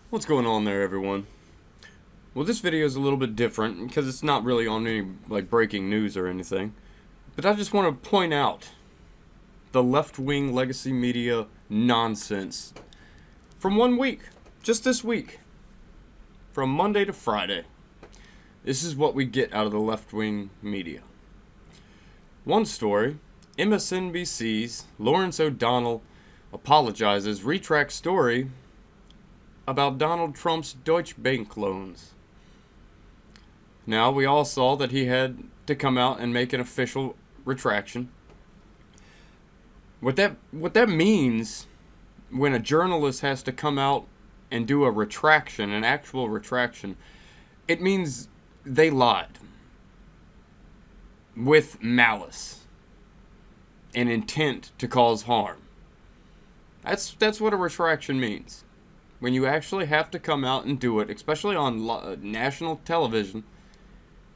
What's going on there, everyone? Well, this video is a little bit different because it's not really on any breaking news or anything. But I just want to point out the left-wing legacy media nonsense from 1 week, just this week, from Monday to Friday. This is what we get out of the left-wing media. One story: MSNBC's Lawrence O'Donnell apologizes, retracts story about Donald Trump's Deutsche Bank loans. Now, we all saw that he had to come out and make an official retraction. What that means when a journalist has to come out and do a retraction, an actual retraction, it means they lied with malice and intent to cause harm. That's what a retraction means. When you actually have to come out and do it, especially on national television,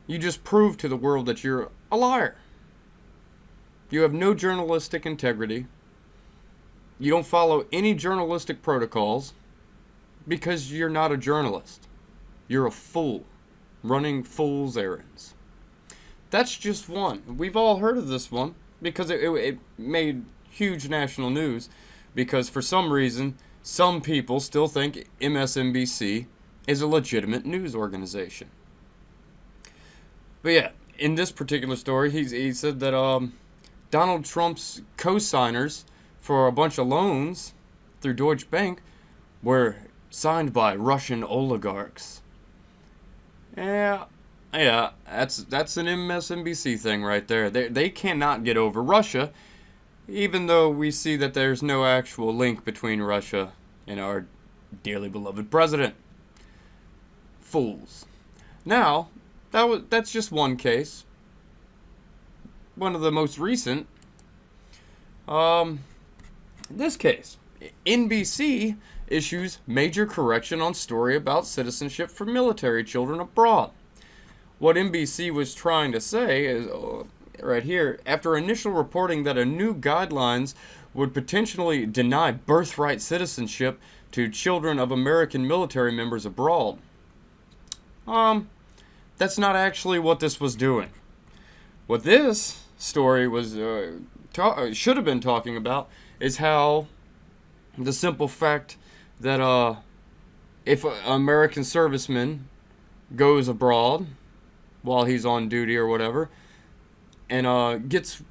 you just prove to the world that you're a liar. You have no journalistic integrity. You don't follow any journalistic protocols because you're not a journalist. You're a fool running fool's errands. That's just one. We've all heard of this one because it made huge national news because for some reason some people still think MSNBC is a legitimate news organization. But yeah, in this particular story, he said that Donald Trump's co-signers for a bunch of loans through Deutsche Bank were signed by Russian oligarchs. Yeah, that's an MSNBC thing right there. They cannot get over Russia, even though we see that there's no actual link between Russia and our dearly beloved president. Fools. Now, that's just one case. One of the most recent. This case. NBC issues major correction on story about citizenship for military children abroad. What NBC was trying to say is, right here, after initial reporting that a new guidelines would potentially deny birthright citizenship to children of American military members abroad. That's not actually what this was doing. What this story was should have been talking about is how the simple fact that if an American serviceman goes abroad while he's on duty or whatever, and gets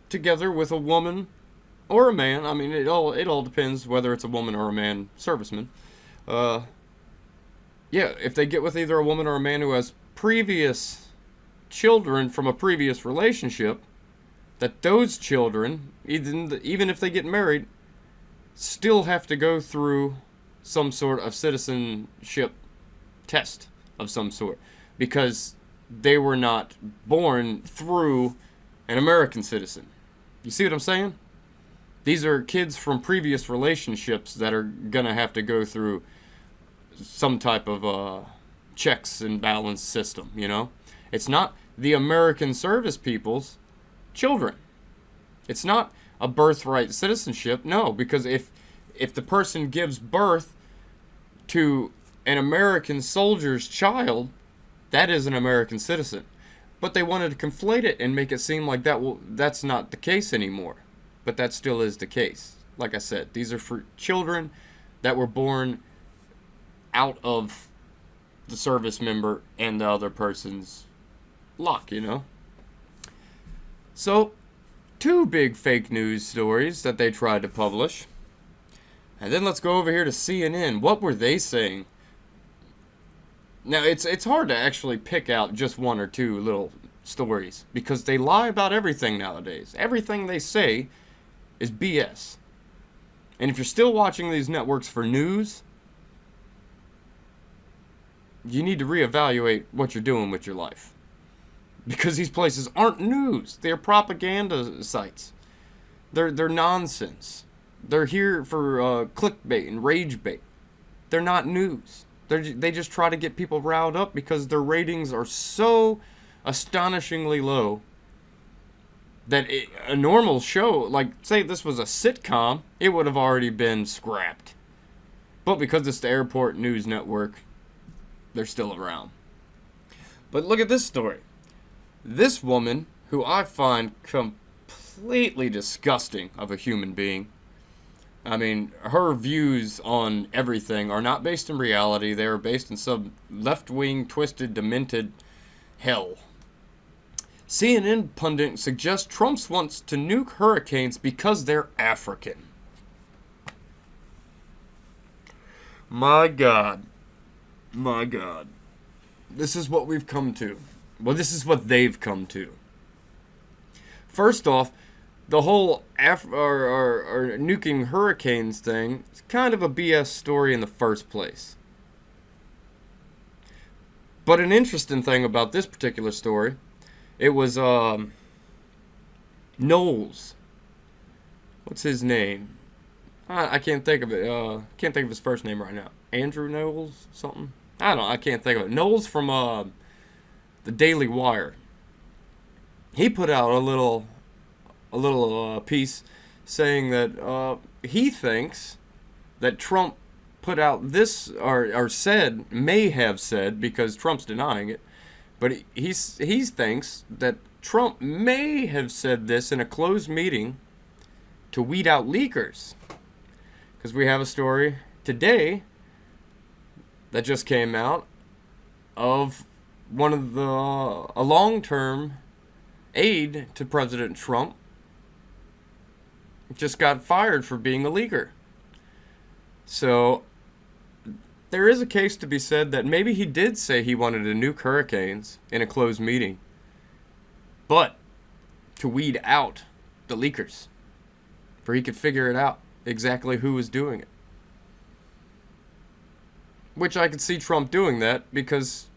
together with a woman or a man. I mean, it all depends whether it's a woman or a man serviceman. Yeah, if they get with either a woman or a man who has previous children from a previous relationship, that those children, even if they get married, still have to go through some sort of citizenship test of some sort, because they were not born through an American citizen. You see what I'm saying? These are kids from previous relationships that are gonna have to go through some type of checks and balance system, you know? It's not the American service people's children. It's not a birthright citizenship, no, because if the person gives birth to an American soldier's child, that is an American citizen. But they wanted to conflate it and make it seem like that's not the case anymore. But that still is the case. Like I said, these are for children that were born out of the service member and the other person's lock, you know? So, two big fake news stories that they tried to publish. And then let's go over here to CNN. What were they saying? Now, it's hard to actually pick out just one or two little stories because they lie about everything nowadays. Everything they say is BS. And if you're still watching these networks for news, you need to reevaluate what you're doing with your life. Because these places aren't news. They're propaganda sites. They're nonsense. They're here for clickbait and rage bait. They're not news. They just try to get people riled up because their ratings are so astonishingly low that a normal show, like say this was a sitcom, it would have already been scrapped. But because it's the Airport News Network, they're still around. But look at this story. This woman, who I find completely disgusting of a human being. I mean, her views on everything are not based in reality. They are based in some left-wing, twisted, demented hell. CNN pundit suggests Trump wants to nuke hurricanes because they're African. My God. My God. This is what we've come to. Well, this is what they've come to. First off, the whole nuking hurricanes thing is kind of a BS story in the first place. But an interesting thing about this particular story, it was Knowles. What's his name? I can't think of it. Can't think of his first name right now. Andrew Knowles, something. I don't know. I can't think of it. Knowles from the Daily Wire. He put out a little piece saying that he thinks that Trump put out this or said, may have said, because Trump's denying it, but he thinks that Trump may have said this in a closed meeting to weed out leakers. Because we have a story today that just came out of one of a long-term aide to President Trump just got fired for being a leaker. So there is a case to be said that maybe he did say he wanted to nuke hurricanes in a closed meeting, but to weed out the leakers, for he could figure it out exactly who was doing it. Which I could see Trump doing that because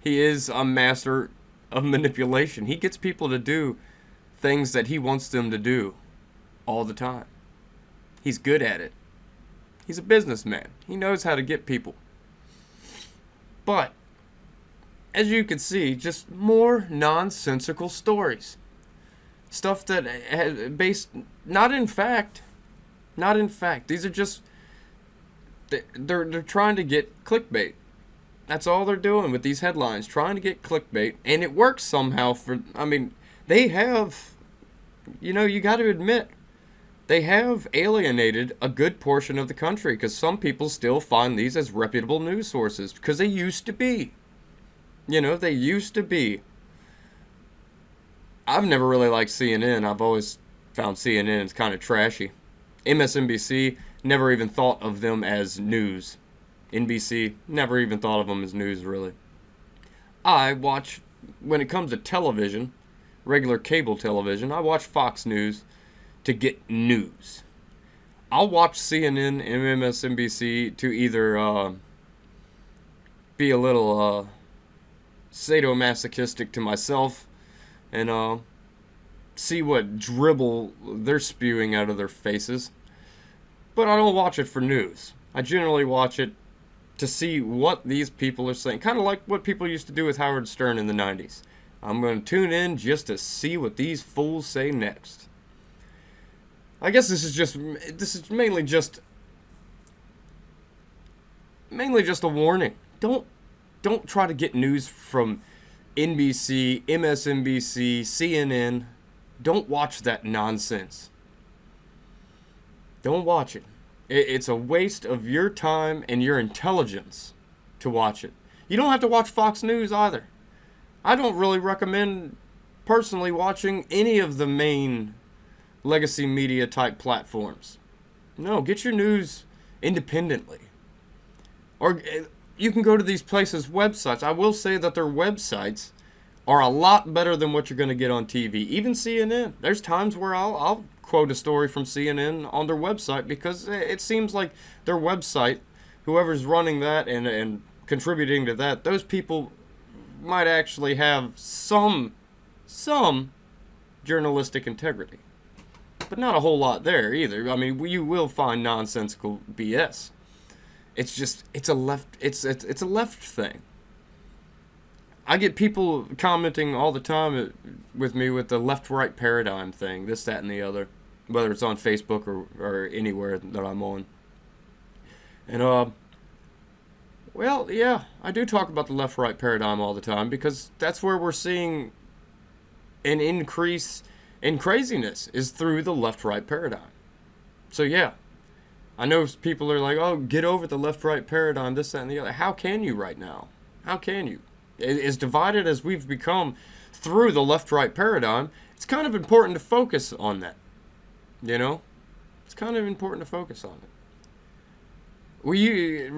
he is a master of manipulation. He gets people to do things that he wants them to do all the time. He's good at it. He's a businessman. He knows how to get people. But, as you can see, just more nonsensical stories. Stuff that has based, not in fact. These are just, they're trying to get clickbait. That's all they're doing with these headlines, trying to get clickbait, and it works somehow they have, you got to admit, they have alienated a good portion of the country because some people still find these as reputable news sources because they used to be. They used to be. I've never really liked CNN. I've always found CNN is kind of trashy. MSNBC, never even thought of them as news. NBC, never even thought of them as news, really. I watch, when it comes to television, regular cable television, I watch Fox News to get news. I'll watch CNN and MSNBC to either be a little sadomasochistic to myself and see what dribble they're spewing out of their faces. But I don't watch it for news. I generally watch it to see what these people are saying. Kind of like what people used to do with Howard Stern in the 90s. I'm going to tune in just to see what these fools say next. I guess this is mainly just a warning. Don't try to get news from NBC, MSNBC, CNN. Don't watch that nonsense. Don't watch it. It's a waste of your time and your intelligence to watch it. You don't have to watch Fox News either. I don't really recommend personally watching any of the main legacy media type platforms. No, get your news independently. Or you can go to these places' websites. I will say that their websites are a lot better than what you're going to get on TV. Even CNN. There's times where I'll quote a story from CNN on their website because it seems like their website, whoever's running that and contributing to that, those people might actually have some journalistic integrity. But not a whole lot there either. I mean, you will find nonsensical BS. It's a left thing. I get people commenting all the time with me with the left-right paradigm thing, this, that, and the other, whether it's on Facebook or anywhere that I'm on. And well, yeah, I do talk about the left-right paradigm all the time because that's where we're seeing an increase in craziness is through the left-right paradigm. So yeah, I know people are like, "Oh, get over the left-right paradigm, this, that, and the other." How can you right now? How can you? As divided as we've become through the left-right paradigm, it's kind of important to focus on that. You know, it's kind of important to focus on it.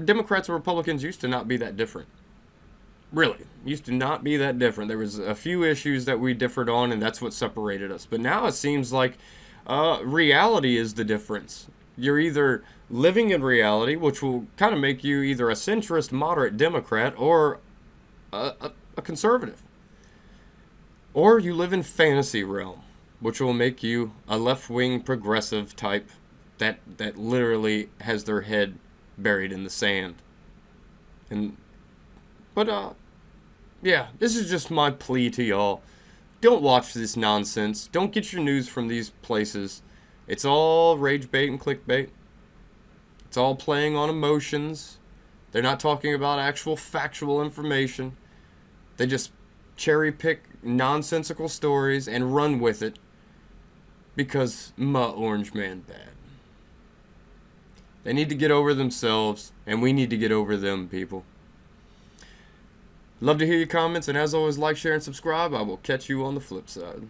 Democrats and Republicans used to not be that different. Really, used to not be that different. There was a few issues that we differed on, and that's what separated us. But now it seems like reality is the difference. You're either living in reality, which will kind of make you either a centrist, moderate Democrat, or a conservative. Or you live in fantasy realm, which will make you a left-wing progressive type that literally has their head buried in the sand. But yeah, this is just my plea to y'all. Don't watch this nonsense. Don't get your news from these places. It's all rage bait and clickbait. It's all playing on emotions. They're not talking about actual factual information. They just cherry pick nonsensical stories and run with it because my orange man bad. They need to get over themselves, and we need to get over them, people. Love to hear your comments, and as always, like, share, and subscribe. I will catch you on the flip side.